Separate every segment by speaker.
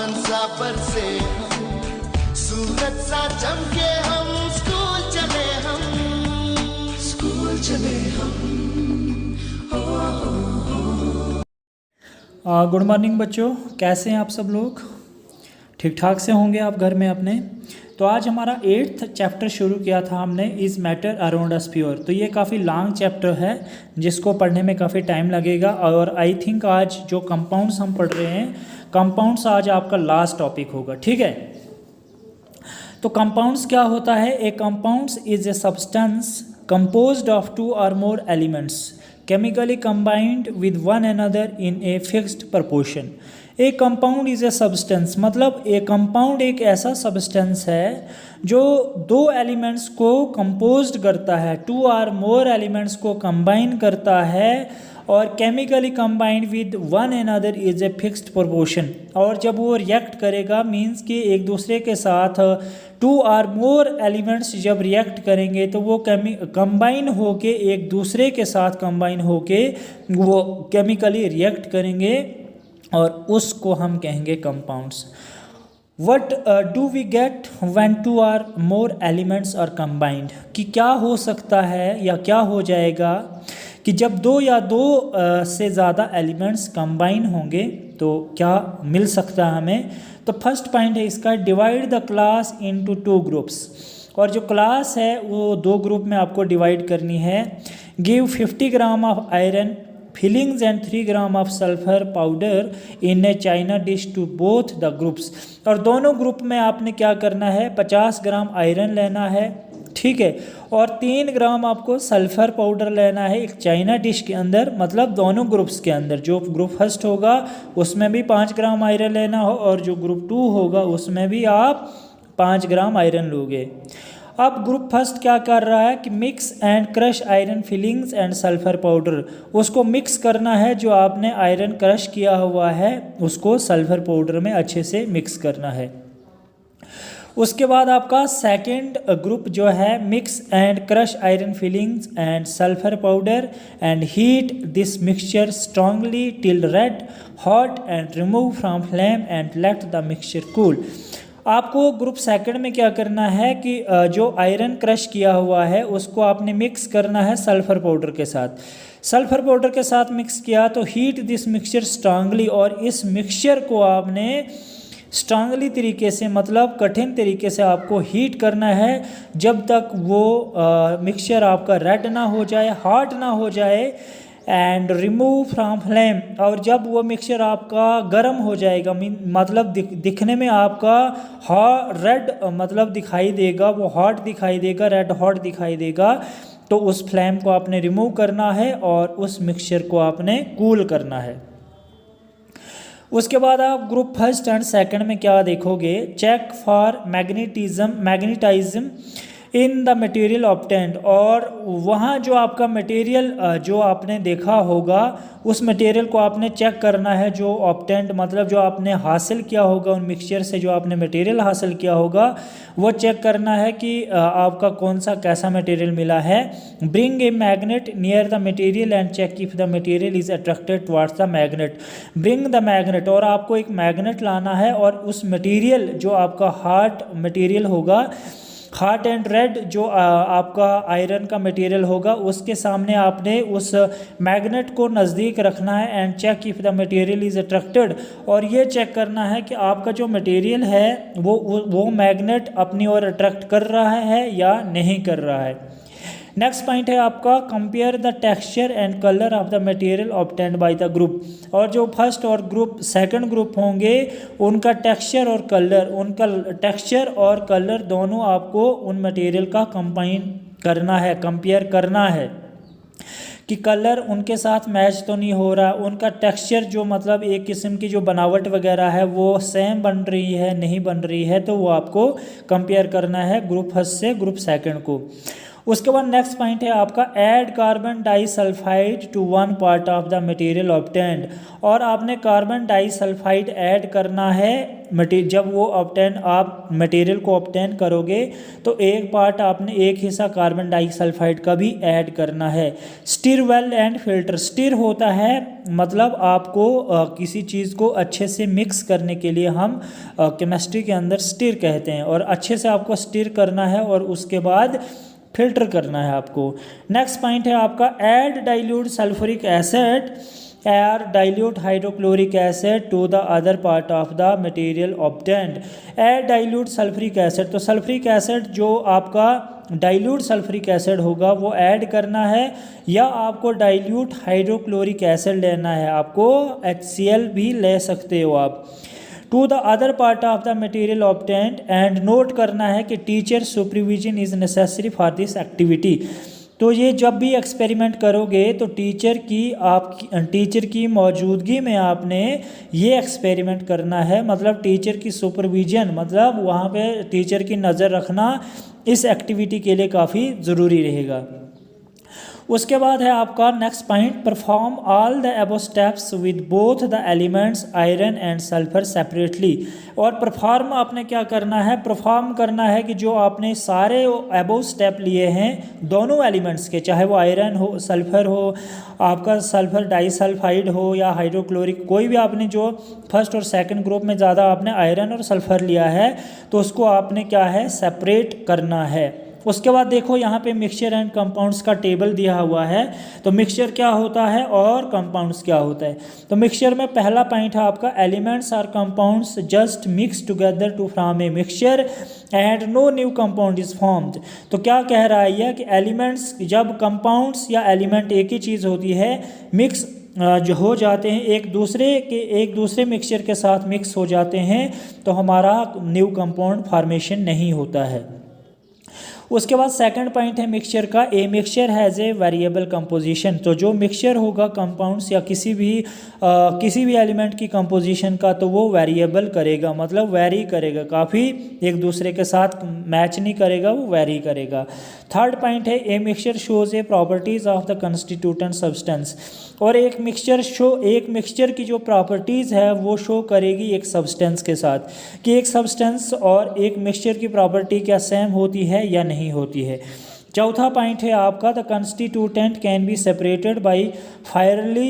Speaker 1: चांद सा बरसे हम, सूरज सा चमके हम, स्कूल चले हम, स्कूल चले हम।
Speaker 2: गुड मॉर्निंग बच्चों, कैसे हैं आप सब लोग? ठीक ठाक से होंगे आप घर में अपने। तो आज हमारा 8th चैप्टर शुरू किया था हमने, is matter around us pure. तो ये काफ़ी लॉन्ग चैप्टर है जिसको पढ़ने में काफ़ी टाइम लगेगा। और आई थिंक आज जो कंपाउंड्स हम पढ़ रहे हैं, कंपाउंड्स आज आपका लास्ट टॉपिक होगा, ठीक है। तो कंपाउंड्स क्या होता है? A compounds is a substance composed of two or more elements chemically combined with one another in a fixed proportion. A compound is a substance, मतलब ए कंपाउंड एक ऐसा सब्सटेंस है जो दो एलिमेंट्स को कंपोज्ड करता है, टू और मोर एलिमेंट्स को कंबाइन करता है और chemically combined with one another is a fixed proportion. और जब वो रिएक्ट करेगा, मींस कि एक दूसरे के साथ टू और मोर एलिमेंट्स जब रिएक्ट करेंगे तो वो कंबाइन होके एक दूसरे के साथ कंबाइन होके वो केमिकली रिएक्ट करेंगे और उसको हम कहेंगे compounds. What do we get when two or more elements are combined, कि क्या हो सकता है या क्या हो जाएगा कि जब दो या दो से ज़्यादा एलिमेंट्स कंबाइन होंगे तो क्या मिल सकता है हमें। तो फर्स्ट पॉइंट है इसका, divide the class into two groups. और जो क्लास है वो दो ग्रुप में आपको डिवाइड करनी है। Give 50 gram of iron filings and 3 gram of sulphur powder in a china dish to both the groups. और दोनों ग्रुप में आपने क्या करना है, 50 ग्राम आयरन लेना है, ठीक है, और 3 ग्राम आपको सल्फर पाउडर लेना है एक चाइना डिश के अंदर, मतलब दोनों ग्रुप्स के अंदर। जो ग्रुप फर्स्ट होगा उसमें भी 5 ग्राम आयरन लेना हो और जो ग्रुप 2 होगा उसमें भी आप 5 ग्राम आयरन लोगे। अब ग्रुप फर्स्ट क्या कर रहा है कि mix and crush iron filings and sulphur powder, उसको मिक्स करना है। जो आपने आयरन क्रश किया हुआ है उसको सल्फर पाउडर में अच्छे से मिक्स करना है। उसके बाद आपका सेकंड ग्रुप जो है, mix and crush iron filings and sulphur powder and heat this mixture strongly till red hot and remove from flame and let the mixture cool. आपको ग्रुप सेकंड में क्या करना है कि जो आयरन क्रश किया हुआ है उसको आपने मिक्स करना है सल्फर पाउडर के साथ। सल्फर पाउडर के साथ मिक्स किया तो हीट दिस मिक्सचर स्ट्रांगली, और इस मिक्सचर को आपने स्ट्रांगली तरीके से, मतलब कठिन तरीके से आपको हीट करना है जब तक वो मिक्सचर आपका रेड ना हो जाए, हॉट ना हो जाए, एंड रिमूव फ्रॉम फ्लेम। और जब वो मिक्सचर आपका गर्म हो जाएगा, मतलब दिखने में आपका रेड मतलब दिखाई देगा, वो हॉट दिखाई देगा, रेड हॉट दिखाई देगा, तो उस फ्लेम को आपने रिमूव करना है और उस मिक्सचर को आपने कूल करना है। उसके बाद आप ग्रुप फर्स्ट एंड सेकंड में क्या देखोगे, check for magnetism in the material obtained. और वहाँ जो आपका मटेरियल जो आपने देखा होगा उस मटेरियल को आपने चेक करना है, जो ऑब्टेंड मतलब जो आपने हासिल किया होगा उन मिक्सचर से, जो आपने मटेरियल हासिल किया होगा वो चेक करना है कि आपका कौन सा कैसा मटेरियल मिला है। Bring a magnet near the material and check if the material is attracted towards the magnet. Bring the magnet, और आपको एक मैग्नेट लाना है और उस मटेरियल जो आपका हार्ड मटेरियल होगा, हॉट एंड रेड जो आपका आयरन का मटेरियल होगा, उसके सामने आपने उस मैग्नेट को नज़दीक रखना है and check if the material is attracted. और ये चेक करना है कि आपका जो मटेरियल है वो मैग्नेट अपनी ओर अट्रैक्ट कर रहा है या नहीं कर रहा है। नेक्स्ट पॉइंट है आपका, compare the texture and colour of the material obtained by the group. और जो फर्स्ट और ग्रुप सेकंड ग्रुप होंगे उनका टेक्सचर और कलर दोनों आपको उन मटेरियल का कंपेयर करना है कि कलर उनके साथ मैच तो नहीं हो रहा, उनका टेक्सचर जो मतलब एक किस्म की जो बनावट वगैरह है वो सेम बन रही है नहीं बन रही है, तो वो आपको कंपेयर करना है ग्रुप फर्स्ट से ग्रुप सेकंड को। उसके बाद नेक्स्ट पॉइंट है आपका add carbon disulphide to one part of the material obtained, और आपने कार्बन डाइसल्फाइड ऐड करना है जब वो आप मटेरियल को ऑब्टेन करोगे तो एक पार्ट आपने एक हिस्सा कार्बन डाइसल्फाइड का भी ऐड करना है। Stir well and filter, stir होता है मतलब आपको किसी चीज़ को अच्छे से मिक्स करने के लिए हम केमिस्ट्री के अंदर स्टिर कहते हैं, और अच्छे से आपको स्टिर करना है और उसके बाद फिल्टर करना है आपको। नेक्स्ट पॉइंट है आपका add dilute sulphuric acid or dilute hydrochloric acid to the other part of the material obtained। add dilute sulfuric acid, तो सल्फ्यूरिक एसिड जो आपका डाइल्यूट सल्फ्यूरिक एसिड होगा वो ऐड करना है, या आपको डाइल्यूट हाइड्रोक्लोरिक एसिड लेना है, आपको HCl भी ले सकते हो आप। To the other part of the material obtained, and note करना है कि teacher supervision is necessary for this activity. तो ये जब भी एक्सपेरिमेंट करोगे तो टीचर की मौजूदगी में आपने ये एक्सपेरिमेंट करना है, मतलब टीचर की सुपरविजन, मतलब वहाँ पे टीचर की नज़र रखना इस एक्टिविटी के लिए काफ़ी ज़रूरी रहेगा। उसके बाद है आपका next point, perform all the above steps with both the elements iron and sulphur separately. और परफॉर्म आपने क्या करना है, परफॉर्म करना है कि जो आपने सारे अबव स्टेप लिए हैं दोनों एलिमेंट्स के, चाहे वो आयरन हो, सल्फर हो, आपका सल्फर डाइसल्फाइड हो या हाइड्रोक्लोरिक, कोई भी आपने जो फर्स्ट और सेकंड ग्रुप में ज़्यादा आपने आयरन और सल्फर लिया है तो उसको आपने क्या है सेपरेट करना है। उसके बाद देखो यहाँ पे मिक्सचर एंड कंपाउंड्स का टेबल दिया हुआ है, तो मिक्सचर क्या होता है और कंपाउंड्स क्या होता है। तो मिक्सचर में पहला पॉइंट है आपका elements or compounds just mix together to form a mixture and no new compound is formed. तो क्या कह रहा है यह कि एलिमेंट्स, जब कंपाउंड्स या एलिमेंट एक ही चीज़ होती है, मिक्स जो हो जाते हैं एक दूसरे मिक्सचर के साथ मिक्स हो जाते हैं, तो हमारा न्यू कंपाउंड फॉर्मेशन नहीं होता है। उसके बाद सेकंड पॉइंट है मिक्सचर का, a mixture has a variable composition. तो जो मिक्सचर होगा कंपाउंड्स या किसी भी एलिमेंट की कंपोजिशन का, तो वो वेरिएबल करेगा, मतलब वेरी करेगा, काफ़ी एक दूसरे के साथ मैच नहीं करेगा, वो वेरी करेगा। थर्ड पॉइंट है a mixture shows a properties of the constituent substance. और एक मिक्सचर की जो प्रॉपर्टीज़ है वो शो करेगी एक सब्सटेंस के साथ, कि एक सब्सटेंस और एक मिक्सचर की प्रॉपर्टी क्या सेम होती है या नहीं होती है। चौथा पॉइंट है आपका the constituent can be separated by fairly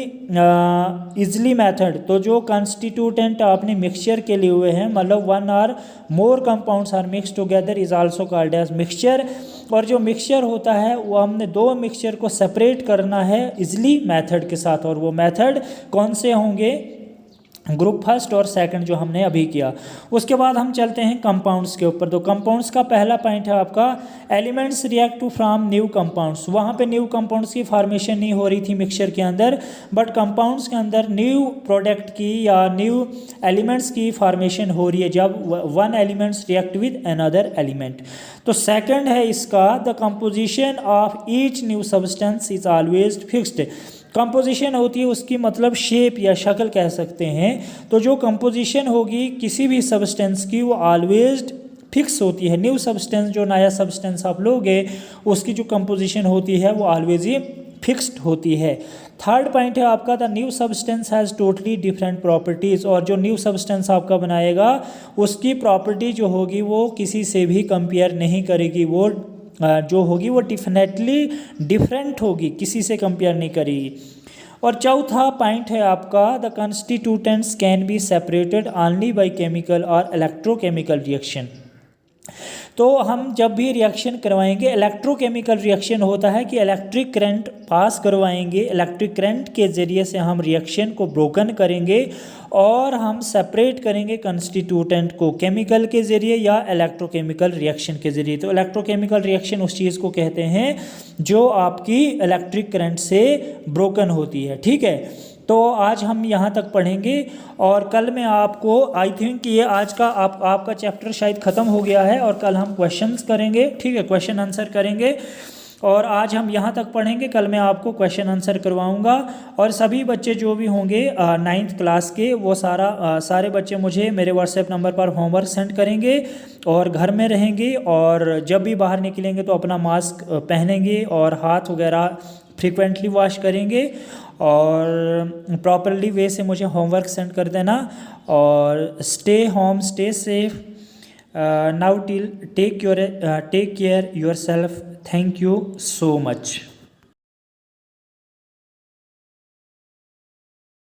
Speaker 2: easily method. तो जो कंस्टिट्यूटेंट आपने मिक्सचर के लिए हुए हैं, मतलब one or more compounds are mix together is also called as mixture. और जो मिक्सचर होता है वो हमने दो मिक्सचर को सेपरेट करना है इजली मेथड के साथ, और वो मेथड कौन से होंगे, ग्रुप फर्स्ट और सेकंड जो हमने अभी किया। उसके बाद हम चलते हैं कंपाउंड्स के ऊपर। तो कंपाउंड्स का पहला पॉइंट है आपका elements react to from new compounds. वहाँ पे न्यू कंपाउंड्स की फॉर्मेशन नहीं हो रही थी मिक्सचर के अंदर, बट कंपाउंड्स के अंदर न्यू प्रोडक्ट की या न्यू एलिमेंट्स की फॉर्मेशन हो रही है जब one elements react with another element. तो सेकंड है इसका the composition of each new substance is always fixed. Composition होती है उसकी मतलब शेप या शक्ल कह सकते हैं। तो जो कंपोजिशन होगी किसी भी सब्सटेंस की वो ऑलवेज फिक्स होती है। न्यू सब्सटेंस, जो नया सब्सटेंस आप लोगे, उसकी जो कंपोजिशन होती है वो ऑलवेज ही फिक्स्ड होती है। थर्ड पॉइंट है आपका the new substance has totally different properties. और जो न्यू सब्सटेंस आपका बनाएगा उसकी प्रॉपर्टी जो होगी वो किसी से भी कंपेयर नहीं करेगी, वो जो होगी वो डेफिनेटली डिफरेंट होगी, किसी से कंपेयर नहीं करेगी। और चौथा पॉइंट है आपका the constituents can be separated only by chemical और इलेक्ट्रोकेमिकल रिएक्शन। तो हम जब भी रिएक्शन करवाएंगे, इलेक्ट्रोकेमिकल रिएक्शन होता है कि इलेक्ट्रिक करंट पास करवाएंगे, इलेक्ट्रिक करंट के ज़रिए से हम रिएक्शन को ब्रोकन करेंगे और हम सेपरेट करेंगे कंस्टिट्यूटेंट को केमिकल के ज़रिए या इलेक्ट्रोकेमिकल रिएक्शन के ज़रिए। तो इलेक्ट्रोकेमिकल रिएक्शन उस चीज़ को कहते हैं जो आपकी इलेक्ट्रिक करंट से ब्रोकन होती है। ठीक है, तो आज हम यहाँ तक पढ़ेंगे और कल मैं आपको आई थिंक ये आज का आपका चैप्टर शायद ख़त्म हो गया है और कल हम क्वेश्चंस करेंगे। ठीक है, क्वेश्चन आंसर करेंगे। और आज हम यहाँ तक पढ़ेंगे, कल मैं आपको क्वेश्चन आंसर करवाऊँगा। और सभी बच्चे जो भी होंगे 9th क्लास के, वो सारे बच्चे मुझे मेरे व्हाट्सएप नंबर पर होमवर्क सेंड करेंगे और घर में रहेंगे, और जब भी बाहर निकलेंगे तो अपना मास्क पहनेंगे और हाथ वगैरह फ्रिक्वेंटली वॉश करेंगे, और प्रॉपरली वे से मुझे होमवर्क सेंड कर देना। और stay home, stay safe, now till take care yourself. Thank you so much.